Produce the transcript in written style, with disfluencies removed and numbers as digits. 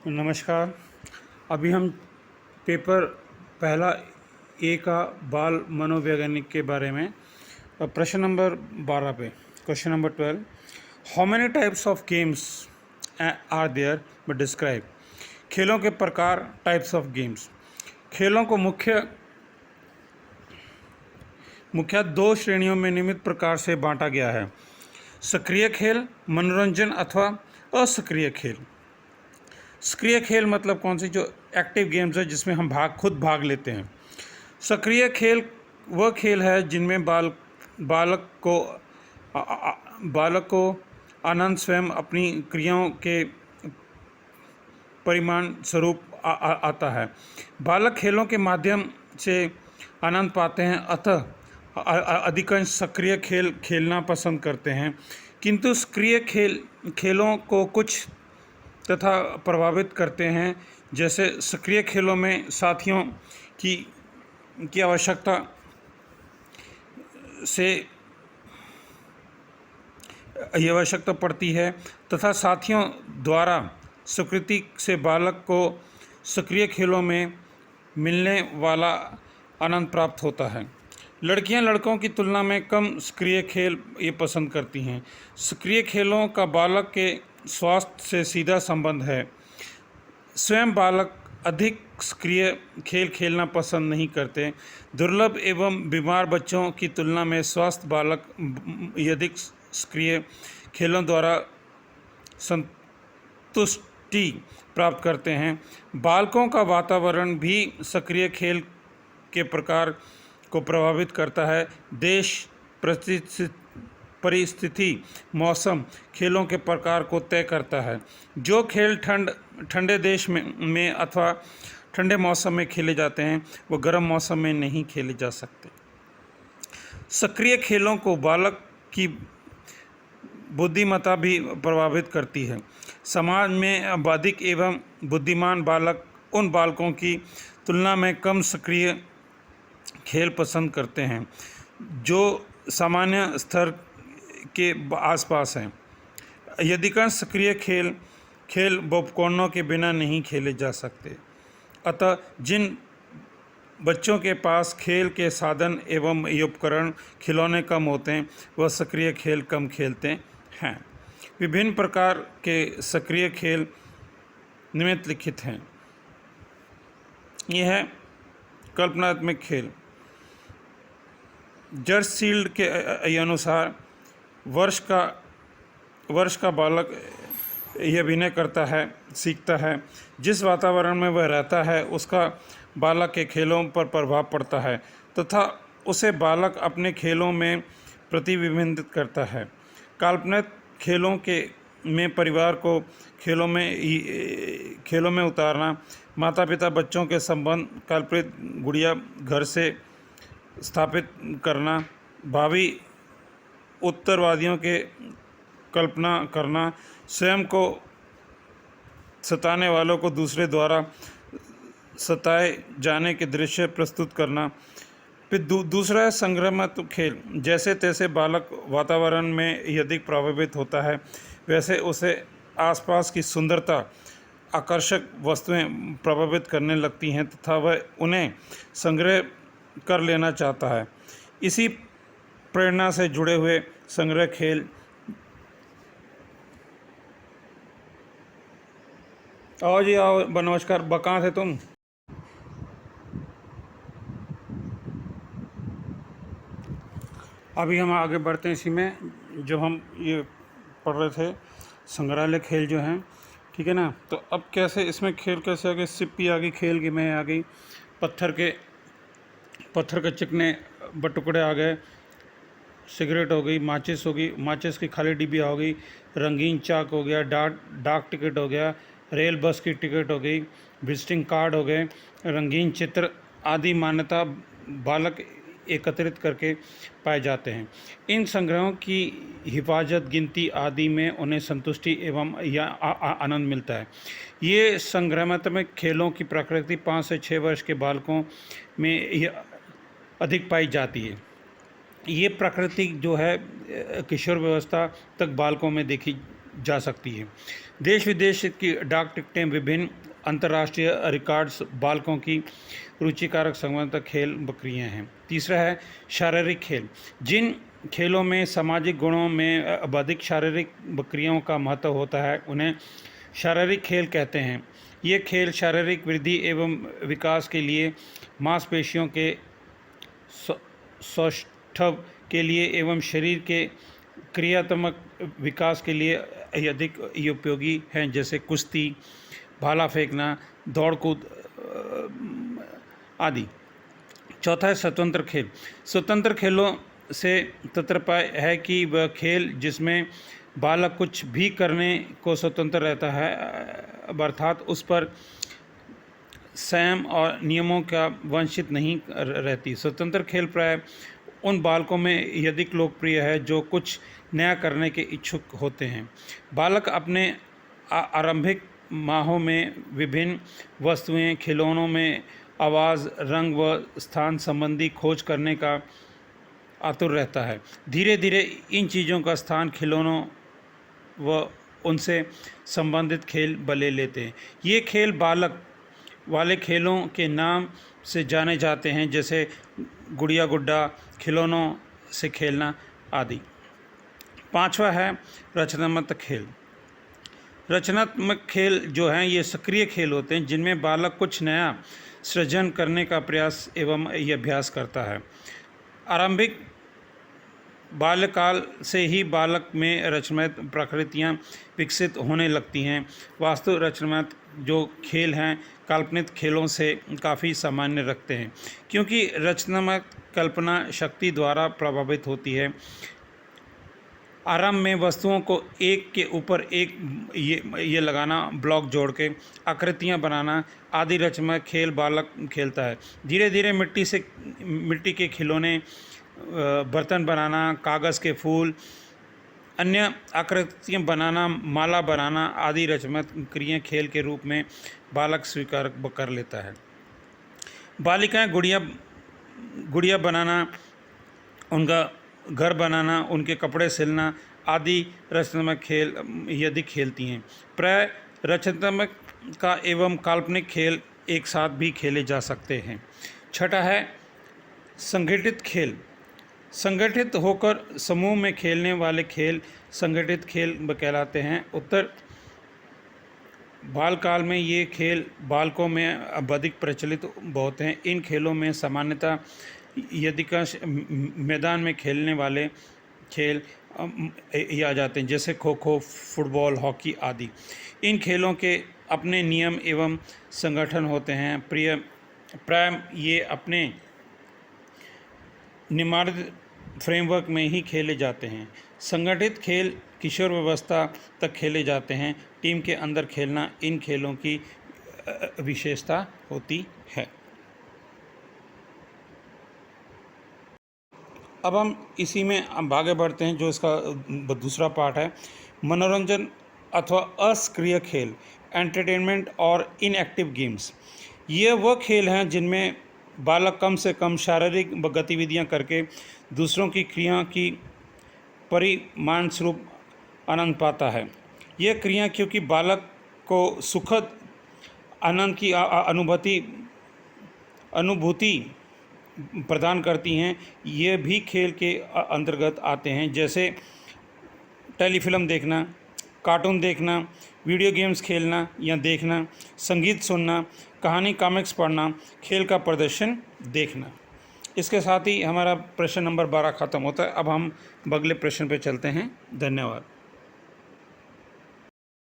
नमस्कार। अभी हम पेपर पहला ए का बाल मनोवैज्ञानिक के बारे में प्रश्न नंबर 12 पे question number 12, how many types of games are there but describe. खेलों के प्रकार, टाइप्स ऑफ गेम्स। खेलों को मुख्य दो श्रेणियों में निम्न प्रकार से बांटा गया है: सक्रिय खेल, मनोरंजन अथवा असक्रिय खेल। सक्रिय खेल मतलब कौन सी? जो एक्टिव गेम्स है जिसमें हम खुद भाग लेते हैं। सक्रिय खेल वह खेल है जिनमें बालक को आनंद स्वयं अपनी क्रियाओं के परिमाण स्वरूप आता है। बालक खेलों के माध्यम से आनंद पाते हैं, अतः अधिकांश सक्रिय खेल खेलना पसंद करते हैं। किंतु सक्रिय खेलों को कुछ तथा प्रभावित करते हैं। जैसे सक्रिय खेलों में साथियों की आवश्यकता पड़ती है तथा साथियों द्वारा स्वीकृति से बालक को सक्रिय खेलों में मिलने वाला आनंद प्राप्त होता है। लड़कियां लड़कों की तुलना में कम सक्रिय खेल ये पसंद करती हैं। सक्रिय खेलों का बालक के स्वास्थ्य से सीधा संबंध है। स्वयं बालक अधिक सक्रिय खेल खेलना पसंद नहीं करते। दुर्लभ एवं बीमार बच्चों की तुलना में स्वस्थ बालक अधिक सक्रिय खेलों द्वारा संतुष्टि प्राप्त करते हैं। बालकों का वातावरण भी सक्रिय खेल के प्रकार को प्रभावित करता है। देश, परिस्थिति, मौसम खेलों के प्रकार को तय करता है। जो खेल ठंडे देश में अथवा ठंडे मौसम में खेले जाते हैं वो गर्म मौसम में नहीं खेले जा सकते। सक्रिय खेलों को बालक की बुद्धिमत्ता भी प्रभावित करती है। समाज में बौद्धिक एवं बुद्धिमान बालक उन बालकों की तुलना में कम सक्रिय खेल पसंद करते हैं जो सामान्य स्तर के आसपास हैं। अधिकांश सक्रिय खेल उपकरणों के बिना नहीं खेले जा सकते। अतः जिन बच्चों के पास खेल के साधन एवं उपकरण खिलौने कम होते हैं वह सक्रिय खेल कम खेलते हैं। विभिन्न प्रकार के सक्रिय खेल निम्नलिखित हैं। यह है कल्पनात्मक खेल। जर्सील्ड के अनुसार वर्ष का बालक यह अभिनय करता है, सीखता है। जिस वातावरण में वह रहता है उसका बालक के खेलों पर प्रभाव पड़ता है तथा उसे बालक अपने खेलों में प्रतिबिंबित करता है। काल्पनिक खेलों में परिवार को खेलों में उतारना, माता पिता बच्चों के संबंध, काल्पनिक गुड़िया घर से स्थापित करना, भावी उत्तरवादियों के कल्पना करना, स्वयं को सताने वालों को दूसरे द्वारा सताए जाने के दृश्य प्रस्तुत करना। फिर दूसरा है संग्रहात्मक खेल। जैसे तैसे बालक वातावरण में अधिक प्रभावित होता है वैसे उसे आसपास की सुंदरता, आकर्षक वस्तुएं प्रभावित करने लगती हैं तथा वह उन्हें संग्रह कर लेना चाहता है। इसी प्रेरणा से जुड़े हुए संग्रह खेल आओ जी आओ, नमस्कार। कहाँ थे तुम? अभी हम आगे बढ़ते हैं इसी में जो हम ये पढ़ रहे थे, संग्रहालय खेल जो हैं, ठीक है ना। तो अब कैसे इसमें खेल कैसे आ गए? सिप्पी आ गई, खेल की में आ गई, पत्थर के चिकने टुकड़े आ गए, सिगरेट हो गई, माचिस हो गई, माचिस की खाली डिब्बी हो गई, रंगीन चाक हो गया, डाक टिकट हो गया, रेल बस की टिकट हो गई, विजिटिंग कार्ड हो गए, रंगीन चित्र आदि मान्यता बालक एकत्रित करके पाए जाते हैं। इन संग्रहों की हिफाजत, गिनती आदि में उन्हें संतुष्टि एवं या आनंद मिलता है। ये संग्रहात्मक खेलों की प्रकृति 5 से 6 वर्ष के बालकों में अधिक पाई जाती है। ये प्रकृति जो है किशोर व्यवस्था तक बालकों में देखी जा सकती है। देश विदेश की डाक टिकटें, विभिन्न अंतर्राष्ट्रीय रिकॉर्ड्स, बालकों की रुचिकारक संबंधित खेल बकरियां हैं। तीसरा है शारीरिक खेल। जिन खेलों में सामाजिक गुणों में अधिक शारीरिक बकरियों का महत्व होता है उन्हें शारीरिक खेल कहते हैं। ये खेल शारीरिक वृद्धि एवं विकास के लिए, मांसपेशियों के सौष्ठव के लिए एवं शरीर के क्रियात्मक विकास के लिए अधिक उपयोगी हैं, जैसे कुश्ती, भाला फेंकना, दौड़ कूद आदि। चौथा है स्वतंत्र खेल। स्वतंत्र खेलों से तात्पर्य है कि वह खेल जिसमें बालक कुछ भी करने को स्वतंत्र रहता है, अर्थात उस पर संयम और नियमों का वंचित नहीं रहती। स्वतंत्र खेल प्राय उन बालकों में अधिक लोकप्रिय है जो कुछ नया करने के इच्छुक होते हैं। बालक अपने आरंभिक माहों में विभिन्न वस्तुएं, खिलौनों में आवाज़, रंग व स्थान संबंधी खोज करने का आतुर रहता है। धीरे धीरे इन चीज़ों का स्थान खिलौनों व उनसे संबंधित खेल ले लेते हैं। ये खेल बालक वाले खेलों के नाम से जाने जाते हैं, जैसे गुड़िया गुड्डा, खिलौनों से खेलना आदि। पांचवा है रचनात्मक खेल। रचनात्मक खेल जो हैं ये सक्रिय खेल होते हैं जिनमें बालक कुछ नया सृजन करने का प्रयास एवं ये अभ्यास करता है। आरंभिक बाल्यकाल से ही बालक में रचनात्मक प्रकृतियाँ विकसित होने लगती हैं। वास्तु रचनात्मक जो खेल हैं काल्पनिक खेलों से काफ़ी सामान्य रखते हैं, क्योंकि रचनात्मक कल्पना शक्ति द्वारा प्रभावित होती है। आरंभ में वस्तुओं को एक के ऊपर एक ये लगाना, ब्लॉक जोड़ के आकृतियाँ बनाना आदि रचनात्मक खेल बालक खेलता है। धीरे धीरे मिट्टी के खिलौने, बर्तन बनाना, कागज़ के फूल, अन्य आकृतियाँ बनाना, माला बनाना आदि रचनात्मक क्रियाएं खेल के रूप में बालक स्वीकार कर लेता है। बालिकाएं गुड़िया बनाना, उनका घर बनाना, उनके कपड़े सिलना आदि रचनात्मक खेल यदि खेलती हैं। प्राय रचनात्मक का एवं काल्पनिक खेल एक साथ भी खेले जा सकते हैं। छठा है संगठित खेल। संगठित होकर समूह में खेलने वाले खेल संगठित खेल कहलाते हैं। उत्तर बालकाल में ये खेल बालकों में अधिक प्रचलित बहुत हैं। इन खेलों में सामान्यतः अधिकांश मैदान में खेलने वाले खेल ये आ जाते हैं, जैसे खो खो, फुटबॉल, हॉकी आदि। इन खेलों के अपने नियम एवं संगठन होते हैं। प्राय ये अपने निर्धारित फ्रेमवर्क में ही खेले जाते हैं। संगठित खेल किशोर अवस्था तक खेले जाते हैं। टीम के अंदर खेलना इन खेलों की विशेषता होती है। अब हम इसी में आगे बढ़ते हैं, जो इसका दूसरा पार्ट है, मनोरंजन अथवा असक्रिय खेल, एंटरटेनमेंट और इनएक्टिव गेम्स। ये वह खेल हैं जिनमें बालक कम से कम शारीरिक गतिविधियां करके दूसरों की क्रिया की परिणामस्वरूप आनंद पाता है। यह क्रिया क्योंकि बालक को सुखद आनंद की अनुभूति प्रदान करती हैं, ये भी खेल के अंतर्गत आते हैं, जैसे टेलीफिल्म देखना, कार्टून देखना, वीडियो गेम्स खेलना या देखना, संगीत सुनना, कहानी कॉमिक्स पढ़ना, खेल का प्रदर्शन देखना। इसके साथ ही हमारा प्रश्न नंबर 12 ख़त्म होता है। अब हम अगले प्रश्न पे चलते हैं। धन्यवाद।